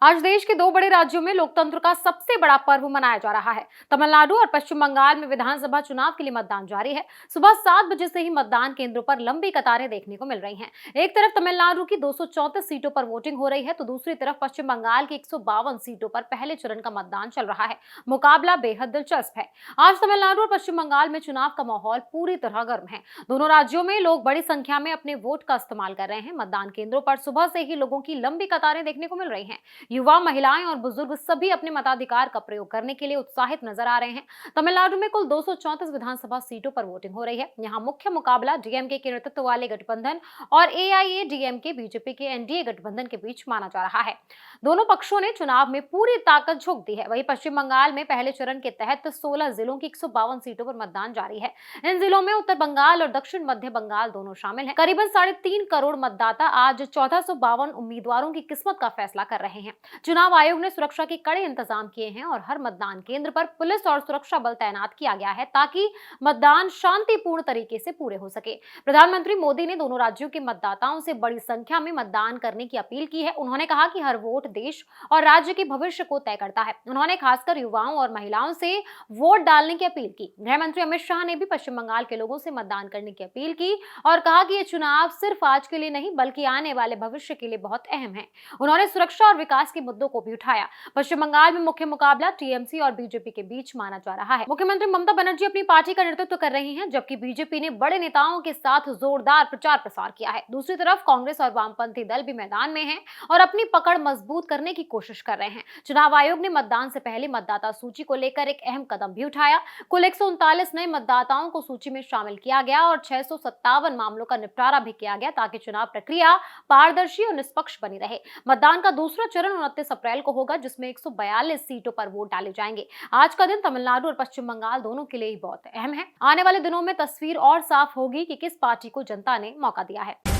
आज देश के दो बड़े राज्यों में लोकतंत्र का सबसे बड़ा पर्व मनाया जा रहा है। तमिलनाडु और पश्चिम बंगाल में विधानसभा चुनाव के लिए मतदान जारी है। सुबह 7 बजे से ही मतदान केंद्रों पर लंबी कतारें देखने को मिल रही हैं। एक तरफ तमिलनाडु की 234 सीटों पर वोटिंग हो रही है, तो दूसरी तरफ पश्चिम बंगाल की 152 सीटों पर पहले चरण का मतदान चल रहा है। मुकाबला बेहद दिलचस्प है। आज तमिलनाडु और पश्चिम बंगाल में चुनाव का माहौल पूरी तरह गर्म है। दोनों राज्यों में लोग बड़ी संख्या में अपने वोट का इस्तेमाल कर रहे हैं। मतदान केंद्रों पर सुबह से ही लोगों की लंबी कतारें देखने को मिल रही हैं। युवा, महिलाएं और बुजुर्ग सभी अपने मताधिकार का प्रयोग करने के लिए उत्साहित नजर आ रहे हैं। तमिलनाडु में कुल 234 विधानसभा सीटों पर वोटिंग हो रही है। यहाँ मुख्य मुकाबला डीएमके के नेतृत्व वाले गठबंधन और एआईएडीएमके बीजेपी के एनडीए गठबंधन के बीच माना जा रहा है। दोनों पक्षों ने चुनाव में पूरी ताकत झोंक दी है। वहीं पश्चिम बंगाल में पहले चरण के तहत 16 जिलों की 152 सीटों पर मतदान जारी है। इन जिलों में उत्तर बंगाल और दक्षिण मध्य बंगाल दोनों शामिल हैं। करीबन 3.5 करोड़ मतदाता आज 1452 उम्मीदवारों की किस्मत का फैसला कर रहे हैं। चुनाव आयोग ने सुरक्षा के कड़े इंतजाम किए हैं और हर मतदान केंद्र पर पुलिस और सुरक्षा बल तैनात किया गया है, ताकि मतदान शांतिपूर्ण तरीके से पूरे हो सके। प्रधानमंत्री मोदी ने दोनों राज्यों के मतदाताओं से बड़ी संख्या में मतदान करने की अपील की है। उन्होंने कहा कि हर वोट देश और राज्य के भविष्य को तय करता है। उन्होंने खासकर युवाओं और महिलाओं से वोट डालने की अपील की। गृह मंत्री अमित शाह ने भी पश्चिम बंगाल के लोगों से मतदान करने की अपील की और कहा कि ये चुनाव सिर्फ आज के लिए नहीं, बल्कि आने वाले भविष्य के लिए बहुत अहम है। उन्होंने सुरक्षा और विकास के मुद्दों को भी उठाया। पश्चिम बंगाल में मुख्य मुकाबला टीएमसी और बीजेपी के बीच माना जा रहा है। मुख्यमंत्री ममता बनर्जी अपनी पार्टी का नेतृत्व कर रही हैं, जबकि बीजेपी ने बड़े नेताओं के साथ जोरदार प्रचार प्रसार किया है। दूसरी तरफ कांग्रेस और वामपंथी दल भी मैदान में हैं और अपनी पकड़ मजबूत करने की कोशिश कर रहे हैं। चुनाव आयोग ने मतदान से पहले मतदाता सूची को लेकर एक अहम कदम भी उठाया। कुल 139 नए मतदाताओं को सूची में शामिल किया गया और 657 मामलों का निपटारा भी किया गया, ताकि चुनाव प्रक्रिया पारदर्शी और निष्पक्ष बनी रहे। मतदान का दूसरा चरण 29 अप्रैल को होगा, जिसमें 142 सीटों पर वोट डाले जाएंगे। आज का दिन तमिलनाडु और पश्चिम बंगाल दोनों के लिए बहुत अहम है। आने वाले दिनों में तस्वीर और साफ होगी कि किस पार्टी को जनता ने मौका दिया है।